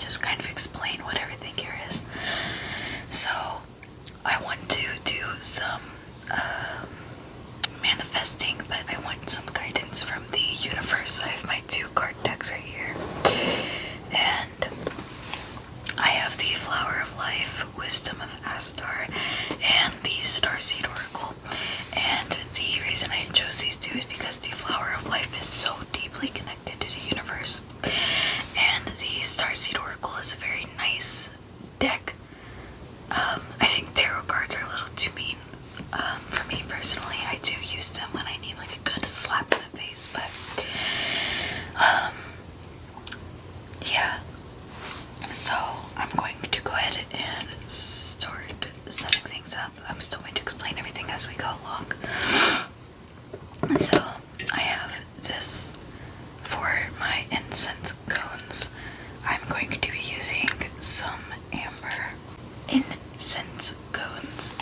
just kind of explain what everything here is. So I want to do some manifesting, but I want some guidance from the universe. So I have my 2 card decks right here, and I have the Flower of Life, Wisdom of Astar, and the Starseed Oracle. And the reason I chose these 2 is because the Flower of Life is so deeply connected to the universe, and the Starseed Oracle is a very nice deck. I think tarot cards are a little too mean for me personally. I do use them when I need like a good slap in the face, but yeah. So I'm going to go ahead and start setting things up. I'm still going to explain everything as we go along. So I have this for my incense cones. I'm going to be using some amber incense cones.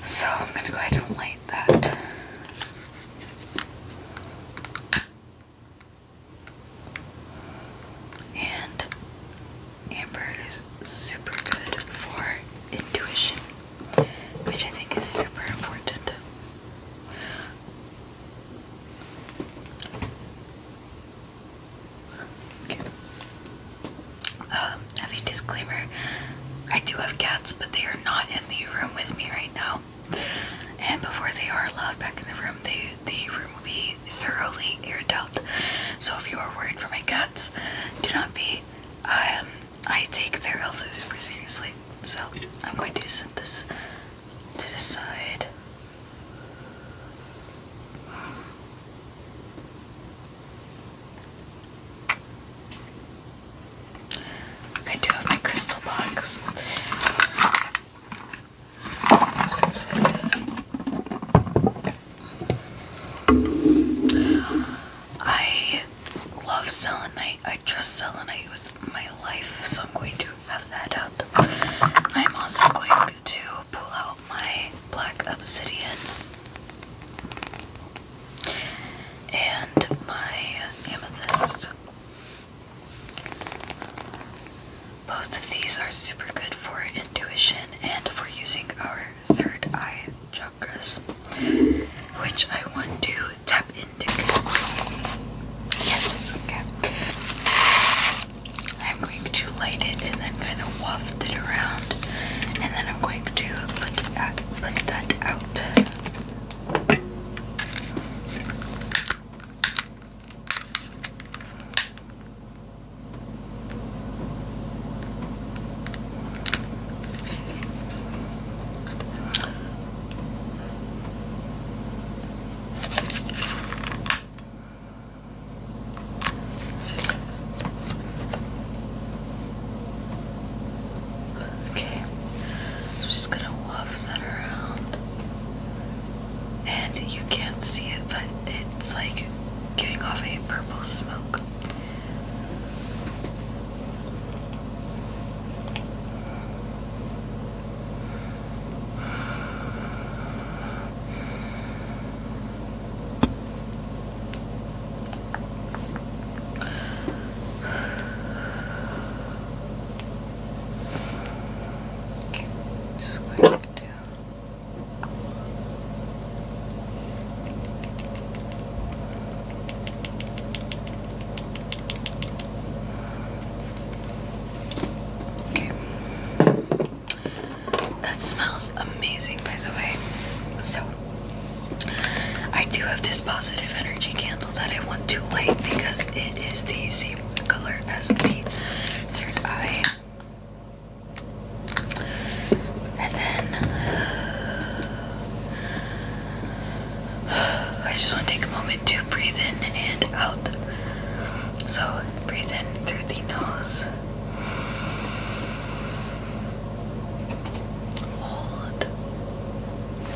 So I'm going to go ahead and light that. And amber is super good for intuition, which I think is super important. Okay. Heavy disclaimer, I do have cats, but they are not in the room with me right now. And before they are allowed back in the room, the room will be thoroughly aired out. So if you are worried for my cats, do not be. I take their health super seriously. So I'm going to set this to the side. I do have my crystal box. I love selenite. I trust selenite with my life, so I'm going to have that out. I'm also going to pull out my black obsidian and my amethyst. Both of these are super good for intuition and for using our 3rd eye chakras, which I want to tap into. Yes, okay. I'm going to light it and then kind of waft it around, and then I'm going to put that out. Just gonna waft that around, and you can't see it, but it's like giving off a purple smoke. That smells amazing, by the way. So, I do have this positive energy candle that I want to light because it is the same color as the 3rd eye. And then to breathe in and out. So breathe in through the nose. Hold.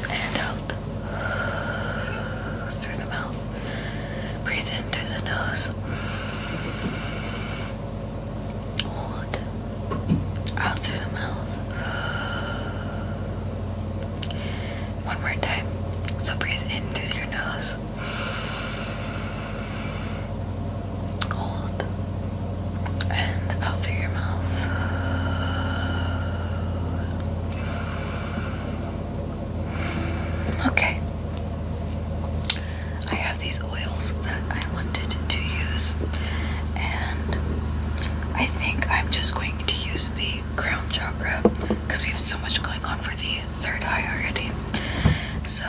And out. Through the mouth. Breathe in through the nose. Hold. Out through the mouth. One more time. So breathe in through your nose. Hold. And out through your mouth. Okay. I have these oils that I wanted to use, and I think I'm just going to use the crown chakra because we have so much going on for the third eye already. So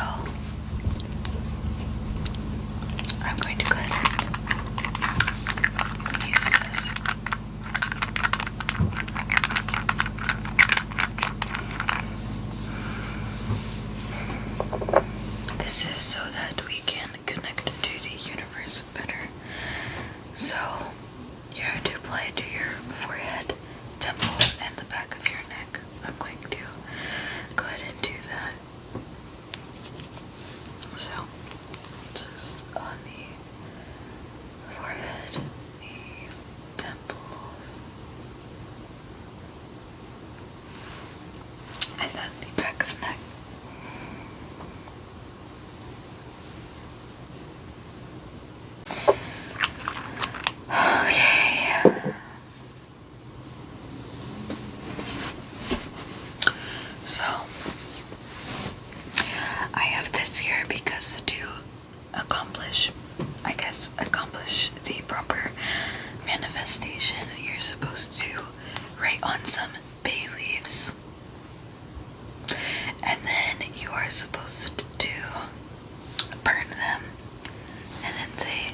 I'm going to go ahead and use this. This is so that we can connect to the universe better. So you have to apply it to your forehead, temples, and the back of your neck. I'm going to go ahead and do that. So just on the forehead, the temples, and then the back of neck. Okay. So I have this here because to accomplish the proper manifestation, you're supposed to write on some bay leaves, and then you are supposed to burn them and then say,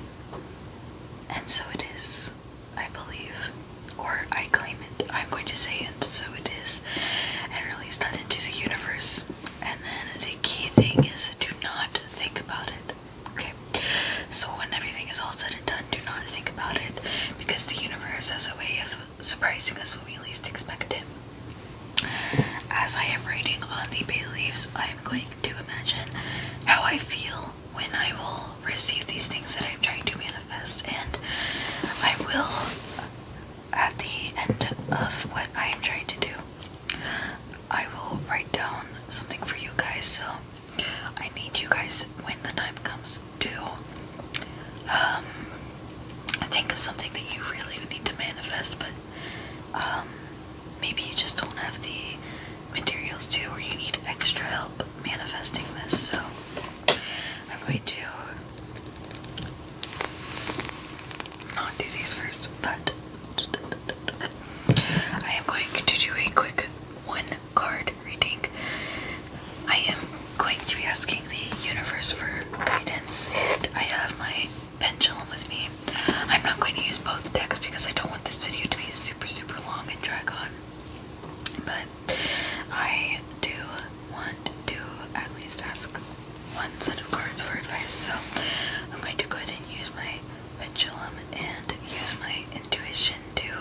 "And so it is," I believe, or I claim it. I'm going to say, "And so it is," and release that into the universe. And then the key thing is do not think about it. Okay? So when everything is all said and done, do not think about it, because the universe has a way of surprising us when we least expect it. As I am writing on the bay leaves, I am going to imagine how I feel when I will receive these things that I'm trying to manifest, and I will, at the end of what I am trying to do, I will write down something for you guys. So I need you guys, when the time comes, to think of something that you really need to manifest, but maybe you just don't have the materials to, or you need extra help manifesting this. So I'm going to not do these first, but I am going to do a quick one card reading. I am going to be asking the universe for guidance, and I have my pendulum with me. I'm not going to use both decks because I don't want this video to be super long and drag on, but I do want to at least ask one set of cards for advice. So I'm going to go ahead and use my pendulum and use my intuition to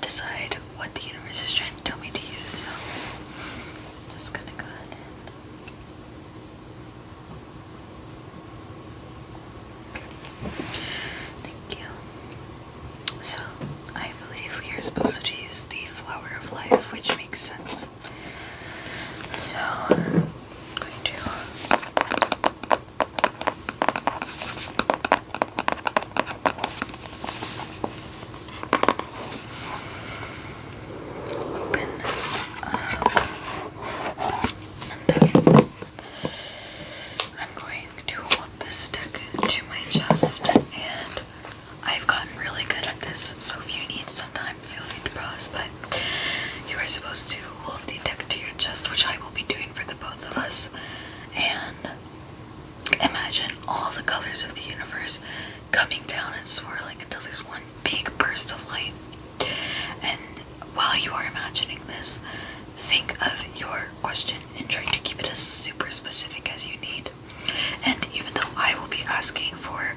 decide what the universe is trying to tell me to use. So I'm just gonna go ahead and thank you. So I believe we are supposed to use the flower of life, which makes sense. So I'm going to open this up, and then I'm going to hold this deck to my chest, and I've gotten really good at this, so if you need some time, feel free to pause, but you are supposed to hold the deck to your chest, which I will be doing for the both of us, and imagine all the colors of the universe coming down and swirling until there's one big burst of light. And while you are imagining this, think of your question and try to keep it as super specific as you need. And even though I will be asking for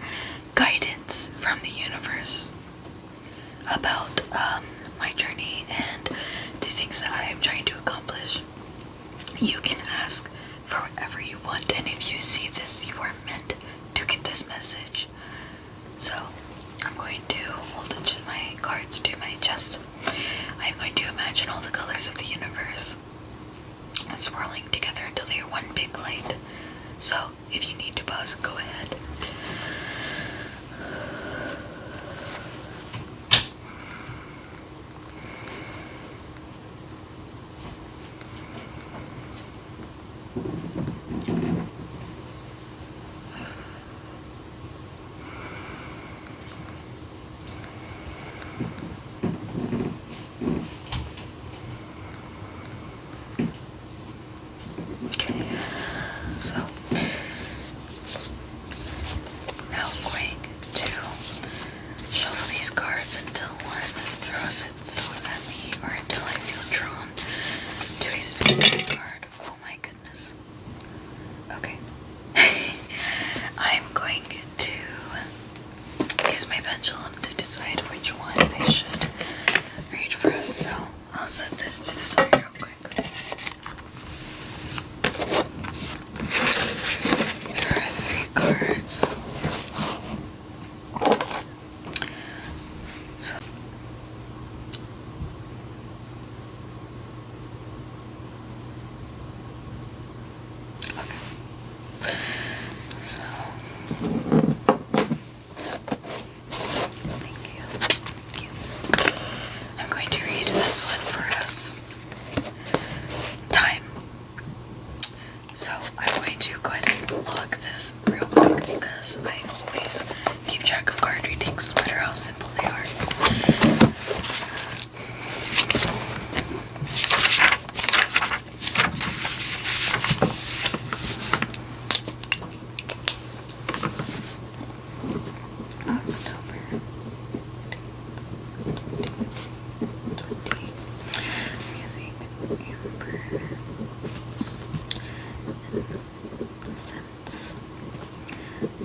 can ask for whatever you want, and if you see this, you are meant to get this message. So I'm going to hold my cards to my chest. I'm going to imagine all the colors of the universe swirling together until they are one big light. So if you need to pause, go ahead. So now I'm going to shuffle these cards until one throws its at me, or until I feel drawn to a specific card. Oh my goodness. Okay. I'm going to use my pendulum to decide which one I should read first. So I'll set this to the side real quick. Cards. So okay. So thank you. I'm going to read this one for us. Time. So I'm going to go ahead and log this real quick because I always keep track of card readings no matter how simple they are.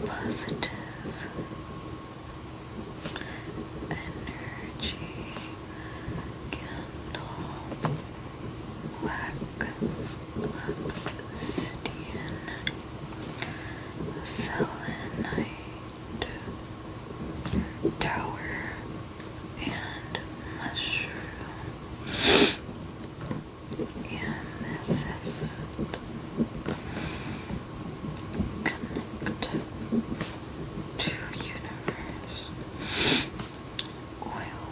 Positive energy, candle, black obsidian, selenite, tower, and mushroom, amethyst. Connect to universe. Oil.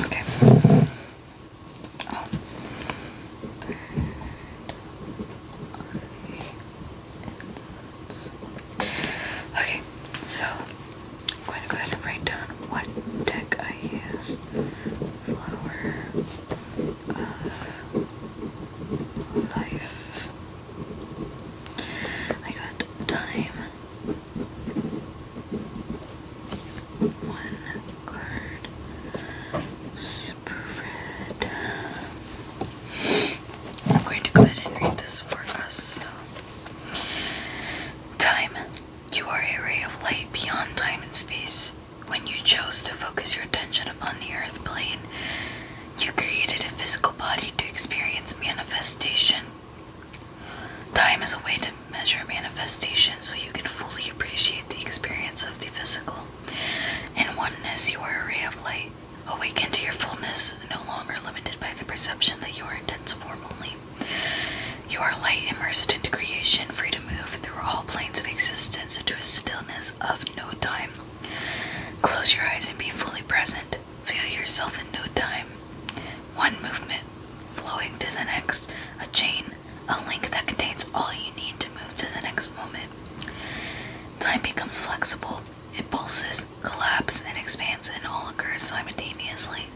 Okay. Oh. Third eye. Okay, so I'm going to go ahead and write down what deck I used. Flower of life. I got time. One card. Spread. I'm going to go ahead and read this for us. So, time. You are a ray of light beyond time and space. When you chose to focus your attention upon the earth plane, you created a physical body to experience manifestation. Time is a way to measure manifestation so you can fully appreciate the experience of the physical. In oneness, you are a ray of light, awakened to your fullness, no longer limited by the perception that you are in dense form only. You are light immersed into creation, free to move through all planes of existence into a stillness of no time. Close your eyes and be fully present. Feel yourself in no time. One movement, flowing to the next, a chain, a link that contains all you need to move to the next moment. Time becomes flexible. It pulses, collapses, and expands, and all occurs simultaneously.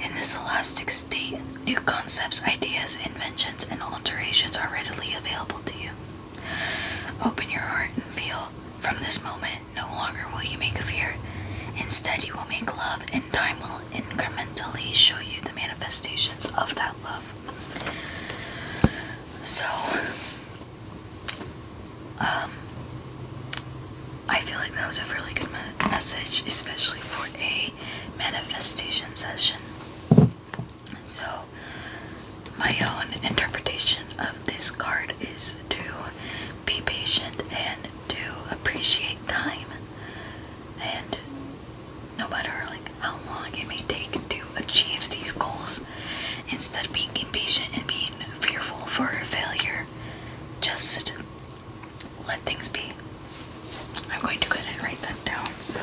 In this elastic state, new concepts, ideas, inventions, and alterations are readily available to you. Open your heart and feel. From this moment, no longer will you make a fear. Instead, you will make love, and time will incrementally show you the manifestations of that love. So, I feel like that was a really good message, especially for a manifestation session. So, my own interpretation of this card is to be patient and to appreciate time, and no matter like how long it may take to achieve these goals, instead of being impatient and being fearful for failure, just let things be. I'm going to go ahead and write that down. So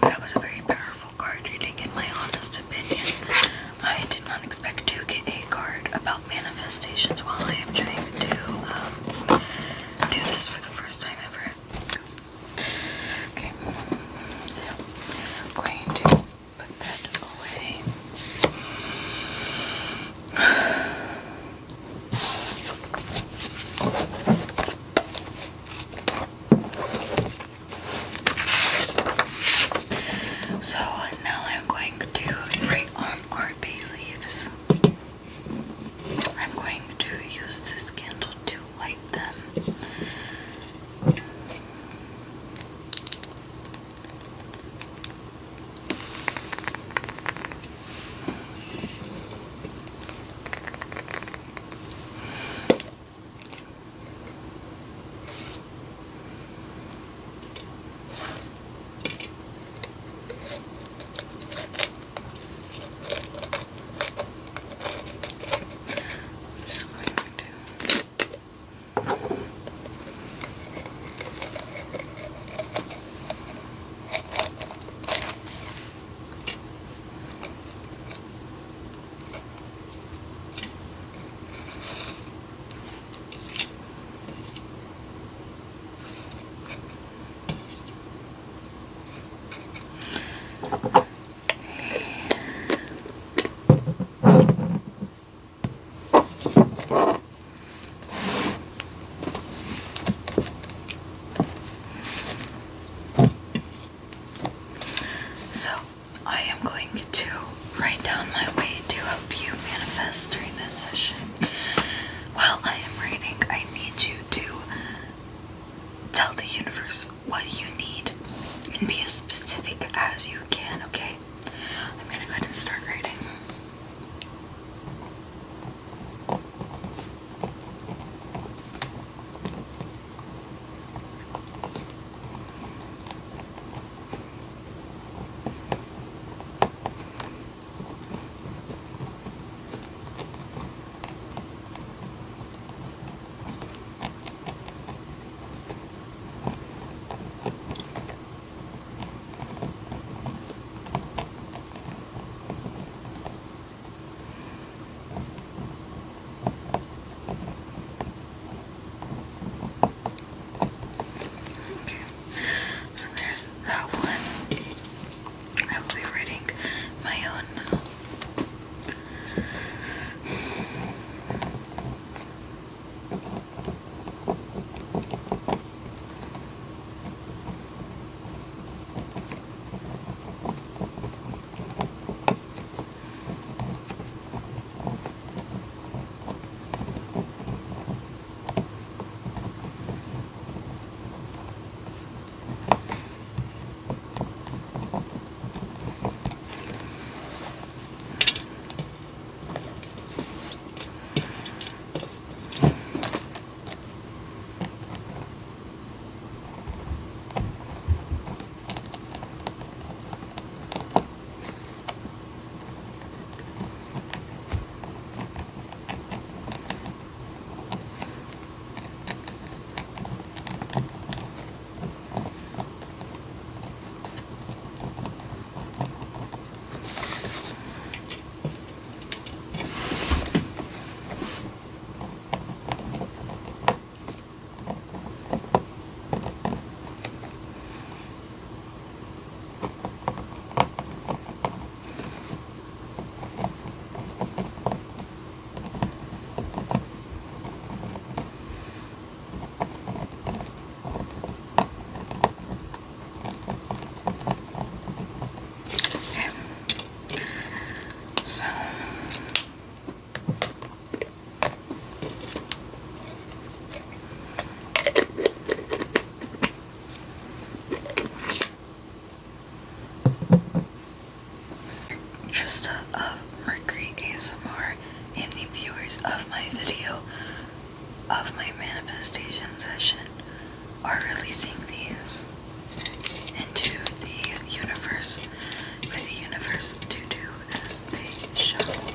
that was a very powerful card reading, in my honest opinion. I did not expect to get a card about manifestations while I am trying to do this for the first time ever. Okay, so I'm going to put that away. So now I'm going to write on our bay leaves. I'm going to use this candle to light them. video of my manifestation session are releasing these into the universe for the universe to do as they shall.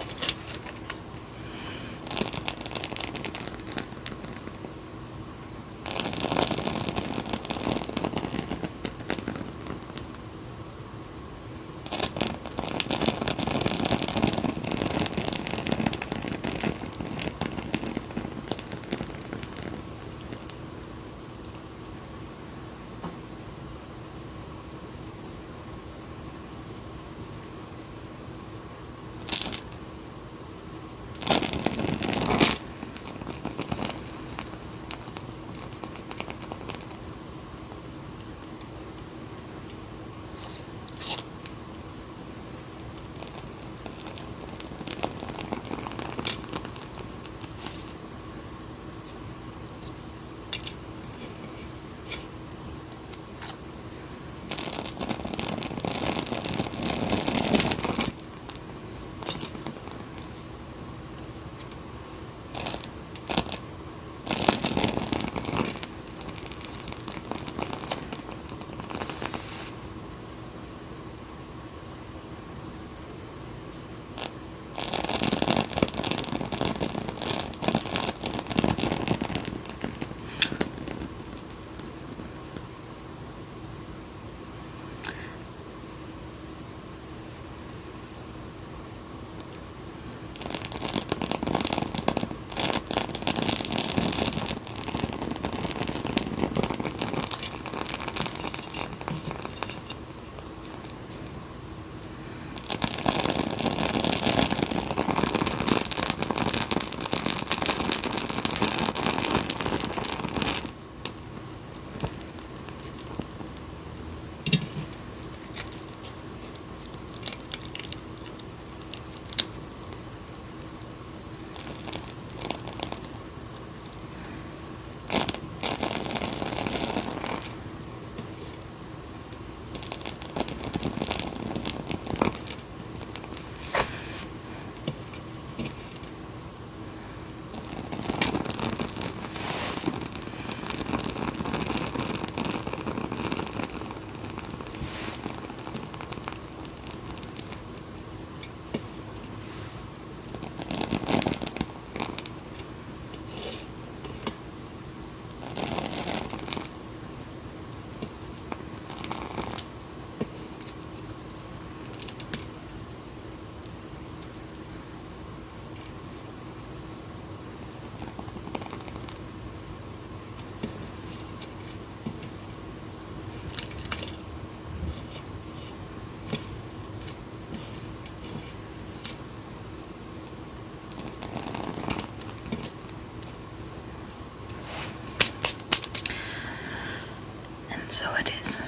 So it is.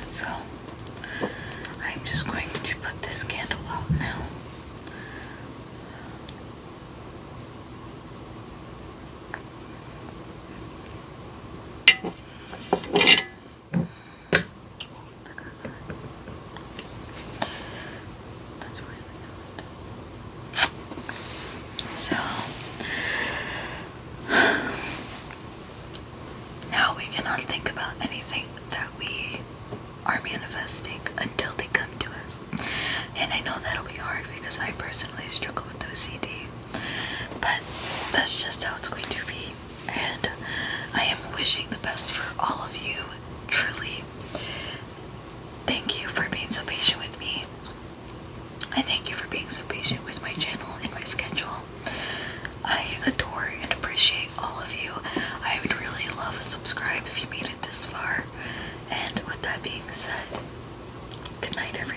So I'm just going to put this candle out now. That's really good. So now we cannot think about anything that we are manifesting until they come to us. And I know that'll be hard because I personally struggle with OCD. But that's just how it's going to be. And I am wishing the best for all of you. Truly. Thank you for being so patient with me. I thank you for being so patient with my channel and my schedule. I adore and appreciate all of you. I would really love a subscribe if you made it this far. And with that being said, good night, everyone.